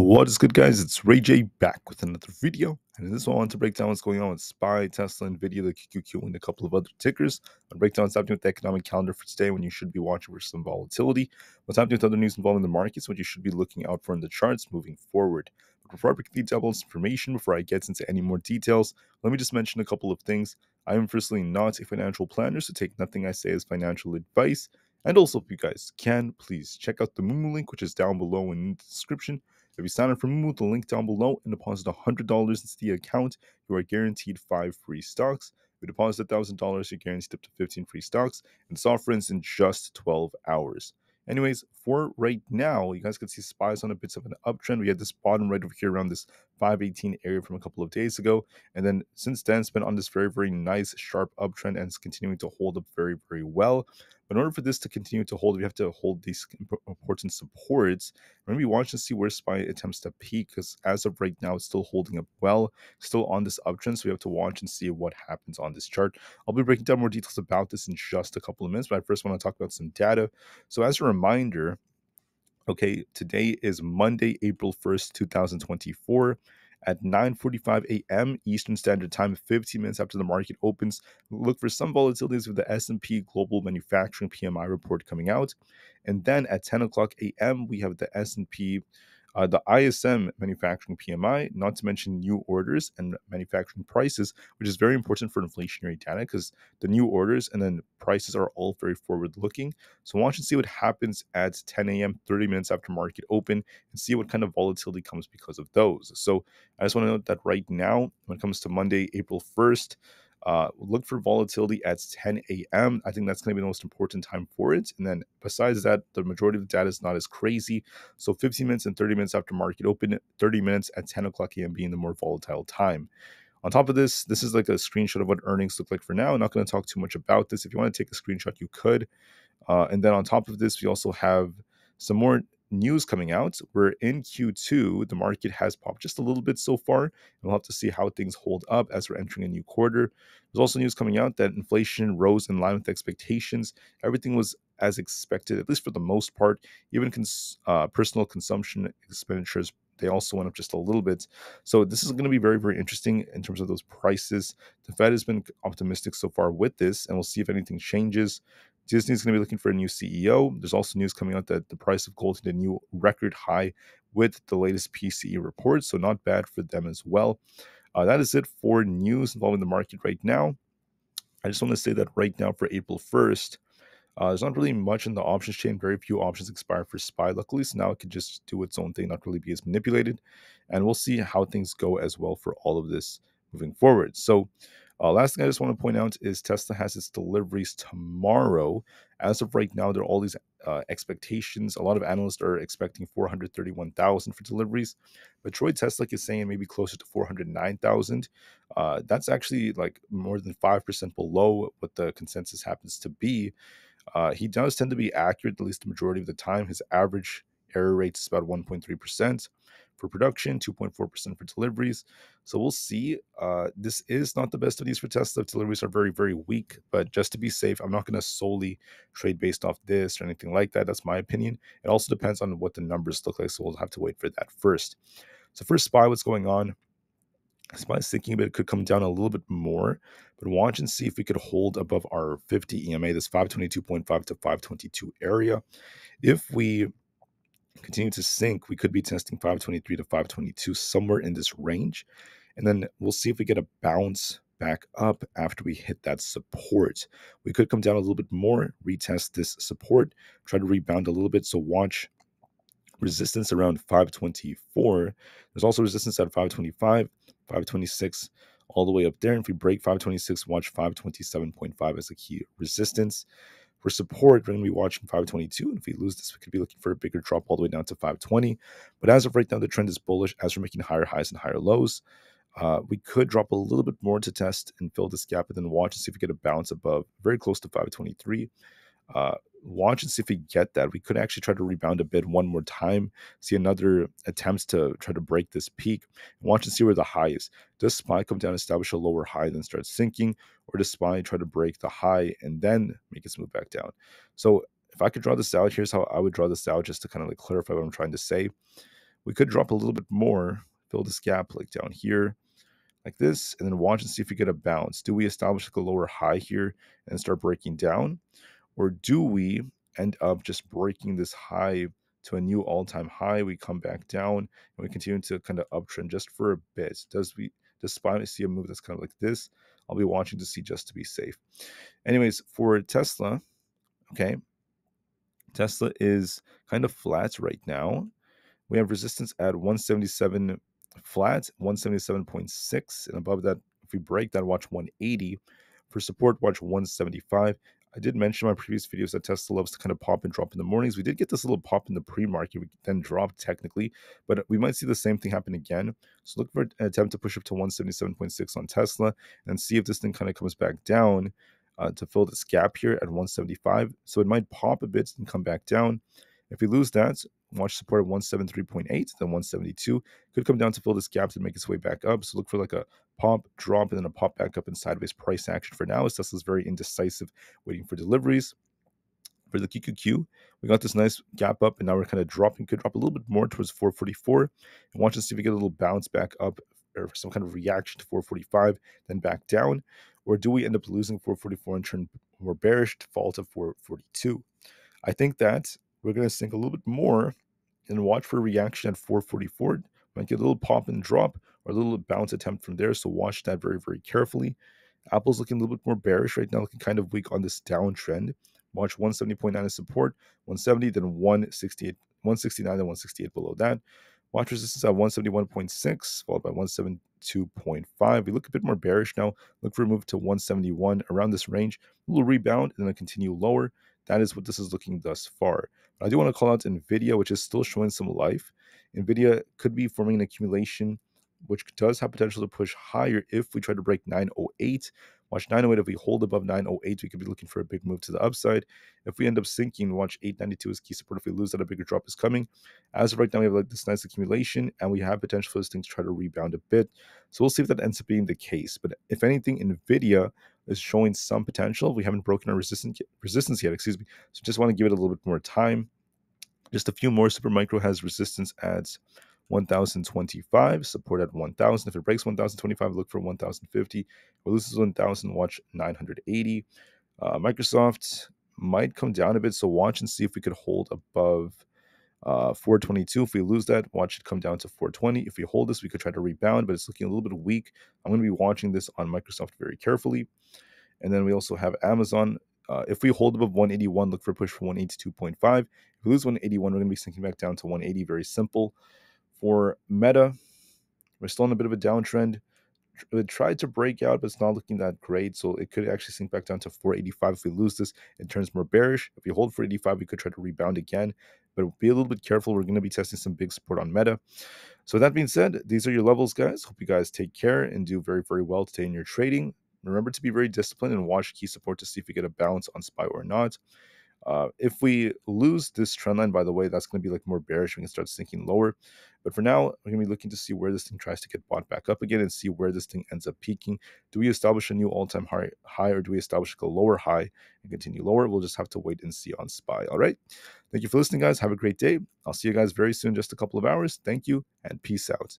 What is good, guys? It's Rey-Jay back with another video, and in this one I want to break down what's going on with SPY, Tesla, Nvda, the QQQ, and a couple of other tickers. I'll break down what's happening with the economic calendar for today, when you should be watching for some volatility, what's happening with other news involving the markets, what you should be looking out for in the charts moving forward. But before I break down all this information, before I get into any more details, let me just mention a couple of things. I am firstly not a financial planner, so take nothing I say as financial advice. And also, if you guys can, please check out the Moomoo link, which is down below in the description. If you sign up for Moomoo, the link down below, and deposit $100 into the account, you are guaranteed 5 free stocks. If you deposit $1,000, you're guaranteed up to 15 free stocks, and soft rinse in just 12 hours. Anyways, for right now, you guys can see SPY's on a bit of an uptrend. We had this bottom right over here around this 518 area from a couple of days ago, and then since then it's been on this very, very nice sharp uptrend, and it's continuing to hold up very, very well. But in order for this to continue to hold, we have to hold these important supports. We're going to be watching to see where SPY attempts to peak, because as of right now, it's still holding up well, still on this uptrend. So we have to watch and see what happens on this chart. I'll be breaking down more details about this in just a couple of minutes, but I first want to talk about some data. So as a reminder, okay, today is Monday, April 1st, 2024. At 9:45 a.m. Eastern Standard Time, 15 minutes after the market opens, look for some volatilities with the S&P Global Manufacturing PMI report coming out. And then at 10 o'clock a.m., we have the S&P, the ISM Manufacturing PMI, not to mention new orders and manufacturing prices, which is very important for inflationary data, because the new orders and then prices are all very forward-looking. So watch and see what happens at 10 a.m., 30 minutes after market open, and see what kind of volatility comes because of those. So I just want to note that right now, when it comes to Monday, April 1st, look for volatility at 10 a.m. I think that's going to be the most important time for it. And then besides that, the majority of the data is not as crazy. So 15 minutes and 30 minutes after market open, 30 minutes at 10 o'clock a.m. being the more volatile time. On top of this, this is like a screenshot of what earnings look like for now. I'm not going to talk too much about this. If you want to take a screenshot, you could. And then on top of this, we also have some more news coming out. We're in Q2. The market has popped just a little bit so far, and we'll have to see how things hold up as we're entering a new quarter. There's also news coming out that inflation rose in line with expectations. Everything was as expected, at least for the most part. Even personal consumption expenditures, they also went up just a little bit. So this is going to be very, very interesting in terms of those prices. The Fed has been optimistic so far with this, and we'll see if anything changes. Disney's going to be looking for a new CEO. There's also news coming out that the price of gold hit a new record high with the latest PCE report, so not bad for them as well. That is it for news involving the market right now. I just want to say that right now for April 1st, there's not really much in the options chain. Very few options expire for SPY, luckily, so now it can just do its own thing, not really be as manipulated. And we'll see how things go as well for all of this moving forward. So last thing I just want to point out is Tesla has its deliveries tomorrow. As of right now, there are all these expectations. A lot of analysts are expecting 431,000 for deliveries. But Troy Tesla is saying maybe closer to 409,000. That's actually like more than 5% below what the consensus happens to be. He does tend to be accurate, at least the majority of the time. His average error rate is about 1.3% for production, 2.4% for deliveries. So we'll see. This is not the best of these for Tesla. Deliveries are very, very weak. But just to be safe, I'm not going to solely trade based off this or anything like that. That's my opinion. It also depends on what the numbers look like. So we'll have to wait for that first. So first, SPY, what's going on? SPY's thinking a bit, it could come down a little bit more, but watch and see if we could hold above our 50 EMA, this 522.5 to 522 area. If we continue to sink, we could be testing 523 to 522, somewhere in this range. And then we'll see if we get a bounce back up after we hit that support. We could come down a little bit more, retest this support, try to rebound a little bit. So watch resistance around 524. There's also resistance at 525, 526, all the way up there. And if we break 526, watch 527.5 as a key resistance. For support, we're going to be watching 522. And if we lose this, we could be looking for a bigger drop all the way down to 520. But as of right now, the trend is bullish as we're making higher highs and higher lows. We could drop a little bit more to test and fill this gap, and then watch and see if we get a bounce above, very close to 523. Watch and see if we get that. We could actually try to rebound a bit one more time, see another attempts to try to break this peak. Watch and see where the high is. Does SPY come down, establish a lower high, then start sinking, or does SPY try to break the high and then make its move back down? So if I could draw this out, here's how I would draw this out, just to kind of like clarify what I'm trying to say. we could drop a little bit more, fill this gap like down here, like this, and then watch and see if we get a bounce. Do we establish like a lower high here and start breaking down? Or do we end up just breaking this high to a new all-time high? We come back down and we continue to kind of uptrend just for a bit. Does SPY see a move that's kind of like this? I'll be watching to see just to be safe. Anyways, for Tesla, okay, Tesla is kind of flat right now. We have resistance at 177 flat, 177.6, and above that, if we break that, watch 180. For support, watch 175. I did mention in my previous videos that Tesla loves to kind of pop and drop in the mornings. We did get this little pop in the pre-market, we then dropped technically, but we might see the same thing happen again. So look for an attempt to push up to 177.6 on Tesla and see if this thing kind of comes back down to fill this gap here at 175. So it might pop a bit and come back down. If we lose that, watch support at 173.8, then 172. Could come down to fill this gap to make its way back up. So look for like a pop, drop, and then a pop back up in sideways price action for now. As Tesla's very indecisive, waiting for deliveries. For the QQQ, we got this nice gap up, and now we're kind of dropping. Could drop a little bit more towards 444. And watch and see if we get a little bounce back up or some kind of reaction to 445, then back down. Or do we end up losing 444 and turn more bearish to fall to 442? I think that we're going to sink a little bit more and watch for a reaction at 444. Might get a little pop and drop or a little bounce attempt from there. So watch that very, very carefully. Apple's looking a little bit more bearish right now, looking kind of weak on this downtrend. Watch 170.9 as support, 170, then 168, 169, then 168 below that. Watch resistance at 171.6, followed by 172.5. We look a bit more bearish now. Look for a move to 171 around this range. A little rebound and then continue lower. That is what this is looking thus far. But I do want to call out Nvda, which is still showing some life. Nvda could be forming an accumulation, which does have potential to push higher if we try to break 908. Watch 908. If we hold above 908, we could be looking for a big move to the upside. If we end up sinking, watch 892 as key support. If we lose that, a bigger drop is coming. As of right now, we have like this nice accumulation, and we have potential for this thing to try to rebound a bit. So we'll see if that ends up being the case. But if anything, Nvda is showing some potential. We haven't broken our resistance yet, excuse me. So just want to give it a little bit more time. Just a few more. Supermicro has resistance at 1025, support at 1000. If it breaks 1025, look for 1050. If it loses 1000, watch 980. Microsoft might come down a bit, so watch and see if we could hold above 422. If we lose that, watch it come down to 420. If we hold this, we could try to rebound, but it's looking a little bit weak. I'm going to be watching this on Microsoft very carefully. And then we also have Amazon. If we hold above 181, look for a push for 182.5. If we lose 181, we're going to be sinking back down to 180. Very simple. For Meta, we're still in a bit of a downtrend. It tried to break out, but it's not looking that great. So it could actually sink back down to 485. If we lose this, it turns more bearish. If we hold 485, we could try to rebound again. But be a little bit careful. We're going to be testing some big support on Meta. So that being said, these are your levels, guys. Hope you guys take care and do very, very well today in your trading. Remember to be very disciplined and watch key support to see if we get a bounce on SPY or not. If we lose this trend line, by the way, that's going to be like more bearish. We can start sinking lower. But for now, we're going to be looking to see where this thing tries to get bought back up again and see where this thing ends up peaking. Do we establish a new all-time high, or do we establish a lower high and continue lower? We'll just have to wait and see on SPY. All right. Thank you for listening, guys. Have a great day. I'll see you guys very soon, just a couple of hours. Thank you and peace out.